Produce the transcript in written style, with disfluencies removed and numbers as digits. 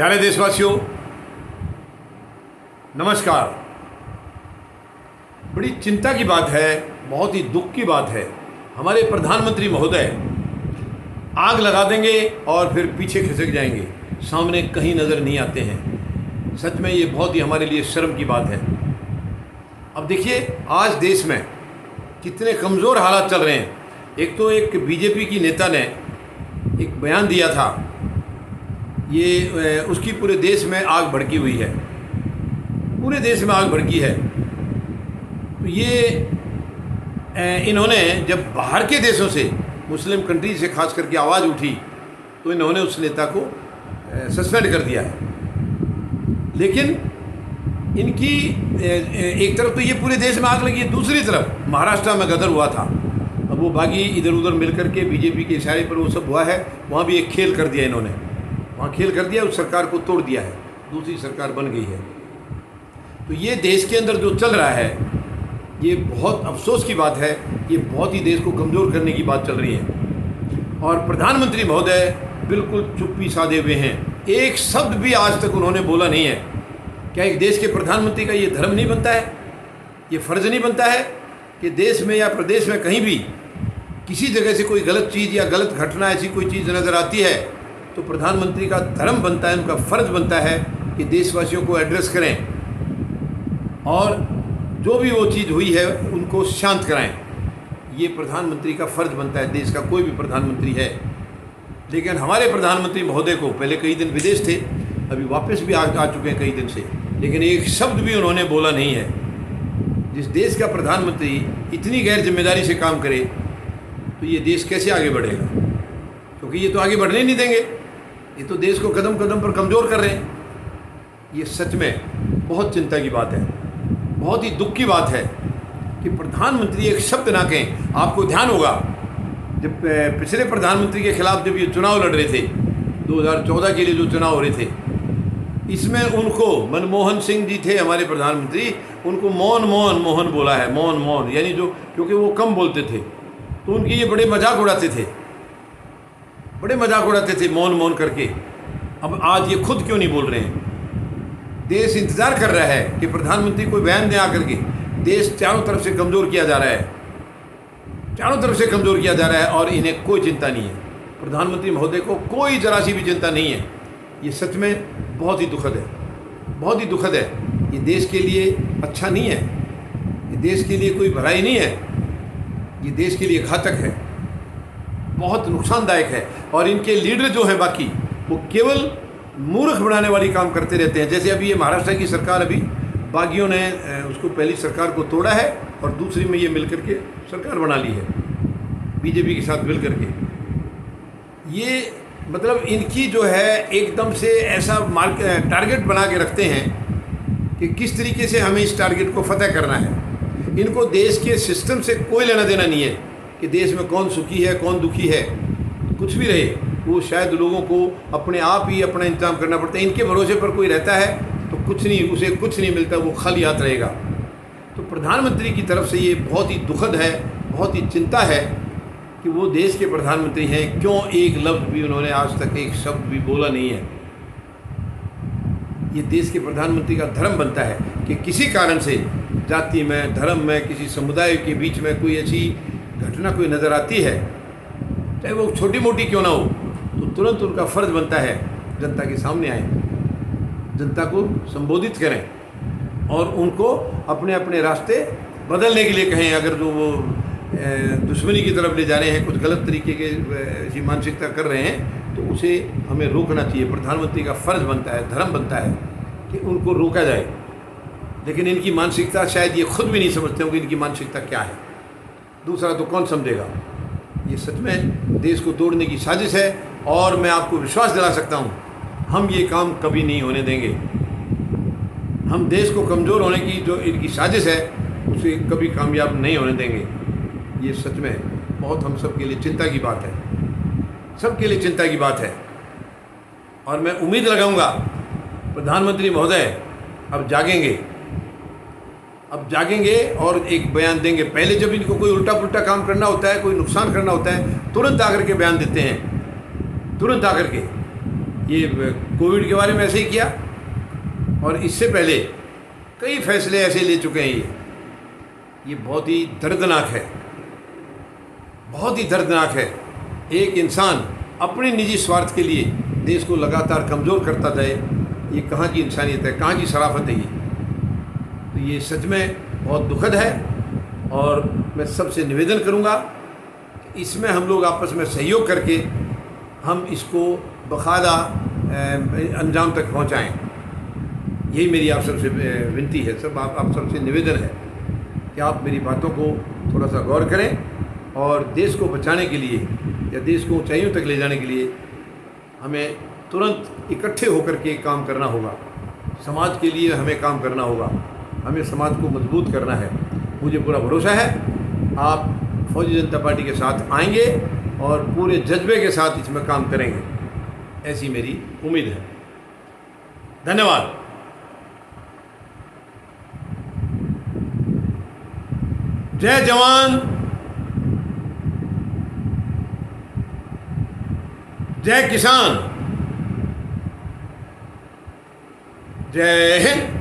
प्यारे देशवासियों, नमस्कार। बड़ी चिंता की बात है, बहुत ही दुख की बात है। हमारे प्रधानमंत्री महोदय आग लगा देंगे और फिर पीछे खिसक जाएंगे, सामने कहीं नज़र नहीं आते हैं। सच में ये बहुत ही हमारे लिए शर्म की बात है। अब देखिए, आज देश में कितने कमज़ोर हालात चल रहे हैं। एक तो एक बीजेपी की नेता ने एक बयान दिया था, ये उसकी पूरे देश में आग भड़की हुई है, पूरे देश में आग भड़की है। तो ये इन्होंने जब बाहर के देशों से, मुस्लिम कंट्री से खास करके आवाज़ उठी, तो इन्होंने उस नेता को सस्पेंड कर दिया है। लेकिन इनकी एक तरफ तो ये पूरे देश में आग लगी है, दूसरी तरफ महाराष्ट्र में गदर हुआ था। अब वो बागी इधर उधर मिल करके बीजेपी के इशारे पर वो सब हुआ है, वहाँ भी एक खेल कर दिया इन्होंने, वहाँ खेल कर दिया, उस सरकार को तोड़ दिया है, दूसरी सरकार बन गई है। तो ये देश के अंदर जो चल रहा है, ये बहुत अफसोस की बात है, ये बहुत ही देश को कमज़ोर करने की बात चल रही है। और प्रधानमंत्री महोदय बिल्कुल चुप्पी साधे हुए हैं, एक शब्द भी आज तक उन्होंने बोला नहीं है। क्या एक देश के प्रधानमंत्री का ये धर्म नहीं बनता है, ये फ़र्ज़ नहीं बनता है कि देश में या प्रदेश में कहीं भी किसी जगह से कोई गलत चीज़ या गलत घटना, ऐसी कोई चीज़ नज़र आती है तो प्रधानमंत्री का धर्म बनता है, उनका फ़र्ज़ बनता है कि देशवासियों को एड्रेस करें और जो भी वो चीज़ हुई है उनको शांत कराएं। ये प्रधानमंत्री का फ़र्ज़ बनता है, देश का कोई भी प्रधानमंत्री है। लेकिन हमारे प्रधानमंत्री महोदय को पहले कई दिन विदेश थे, अभी वापस भी आ चुके हैं कई दिन से, लेकिन एक शब्द भी उन्होंने बोला नहीं है। जिस देश का प्रधानमंत्री इतनी गैर जिम्मेदारी से काम करे तो ये देश कैसे आगे बढ़ेगा? क्योंकि ये तो आगे बढ़ने नहीं देंगे, ये तो देश को कदम कदम पर कमज़ोर कर रहे हैं। ये सच में बहुत चिंता की बात है, बहुत ही दुख की बात है कि प्रधानमंत्री एक शब्द ना कहें। आपको ध्यान होगा, जब पिछले प्रधानमंत्री के खिलाफ जब ये चुनाव लड़ रहे थे, 2014 के लिए जो चुनाव हो रहे थे, इसमें उनको मनमोहन सिंह जी थे हमारे प्रधानमंत्री, उनको मौन मौन मोहन बोला है, मौन मौन, यानी जो, क्योंकि वो कम बोलते थे तो उनकी ये बड़े मजाक उड़ाते थे, बड़े मजाक उड़ाते थे मौन मौन करके। अब आज ये खुद क्यों नहीं बोल रहे हैं? देश इंतज़ार कर रहा है कि प्रधानमंत्री कोई बयान दें आकर के। देश चारों तरफ से कमज़ोर किया जा रहा है, चारों तरफ से कमज़ोर किया जा रहा है और इन्हें कोई चिंता नहीं है। प्रधानमंत्री महोदय को कोई जरा सी भी चिंता नहीं है। ये सच में बहुत ही दुखद है, बहुत ही दुखद है। ये देश के लिए अच्छा नहीं है, ये देश के लिए कोई भलाई नहीं है, ये देश के लिए घातक है, बहुत नुकसानदायक है। और इनके लीडर जो हैं बाकी, वो केवल मूर्ख बनाने वाली काम करते रहते हैं। जैसे अभी ये महाराष्ट्र की सरकार, अभी बागियों ने उसको पहली सरकार को तोड़ा है और दूसरी में ये मिल करके सरकार बना ली है, बीजेपी के साथ मिल करके। ये मतलब इनकी जो है एकदम से ऐसा टारगेट बना के रखते हैं कि किस तरीके से हमें इस टारगेट को फतह करना है। इनको देश के सिस्टम से कोई लेना देना नहीं है कि देश में कौन सुखी है कौन दुखी है, कुछ भी रहे, वो शायद लोगों को अपने आप ही अपना इंतजाम करना पड़ता है। इनके भरोसे पर कोई रहता है तो कुछ नहीं, उसे कुछ नहीं मिलता, वो खाली हाथ रहेगा। तो प्रधानमंत्री की तरफ से ये बहुत ही दुखद है, बहुत ही चिंता है कि वो देश के प्रधानमंत्री हैं, क्यों एक लफ्ज़ भी उन्होंने आज तक एक शब्द भी बोला नहीं है। ये देश के प्रधानमंत्री का धर्म बनता है कि किसी कारण से जाति में, धर्म में, किसी समुदाय के बीच में कोई ऐसी घटना कोई नज़र आती है, चाहे वो छोटी मोटी क्यों ना हो, तो तुरंत उनका फ़र्ज़ बनता है जनता के सामने आए, जनता को संबोधित करें और उनको अपने अपने रास्ते बदलने के लिए कहें। अगर जो वो दुश्मनी की तरफ ले जा रहे हैं, कुछ गलत तरीके के ऐसी मानसिकता कर रहे हैं, तो उसे हमें रोकना चाहिए। प्रधानमंत्री का फ़र्ज़ बनता है, धर्म बनता है कि उनको रोका जाए। लेकिन इनकी मानसिकता शायद ये खुद भी नहीं समझते होंगे इनकी मानसिकता क्या है, दूसरा तो कौन समझेगा। ये सच में देश को तोड़ने की साजिश है और मैं आपको विश्वास दिला सकता हूँ, हम ये काम कभी नहीं होने देंगे। हम देश को कमज़ोर होने की जो इनकी साजिश है उसे कभी कामयाब नहीं होने देंगे। ये सच में बहुत हम सब के लिए चिंता की बात है, सबके लिए चिंता की बात है। और मैं उम्मीद लगाऊंगा प्रधानमंत्री महोदय अब जागेंगे, अब जागेंगे और एक बयान देंगे। पहले जब इनको कोई उल्टा पुल्टा काम करना होता है, कोई नुकसान करना होता है, तुरंत आकर के बयान देते हैं, तुरंत आकर के। ये कोविड के बारे में ऐसे ही किया, और इससे पहले कई फैसले ऐसे ले चुके हैं। ये बहुत ही दर्दनाक है, बहुत ही दर्दनाक है। एक इंसान अपने निजी स्वार्थ के लिए देश को लगातार कमज़ोर करता जाए, ये कहाँ की इंसानियत है, कहाँ की शराफत है ये। तो ये सच में बहुत दुखद है, और मैं सबसे निवेदन करूँगा कि इसमें हम लोग आपस में सहयोग करके हम इसको बकायदा अंजाम तक पहुँचाएँ। यही मेरी आप सबसे विनती है, सब आप सबसे निवेदन है कि आप मेरी बातों को थोड़ा सा गौर करें, और देश को बचाने के लिए या देश को ऊंचाइयों तक ले जाने के लिए हमें तुरंत इकट्ठे होकर के काम करना होगा। समाज के लिए हमें काम करना होगा, हमें समाज को मजबूत करना है। मुझे पूरा भरोसा है आप फौजी जनता पार्टी के साथ आएंगे और पूरे जज्बे के साथ इसमें काम करेंगे, ऐसी मेरी उम्मीद है। धन्यवाद। जय जवान, जय किसान, जय हिंद।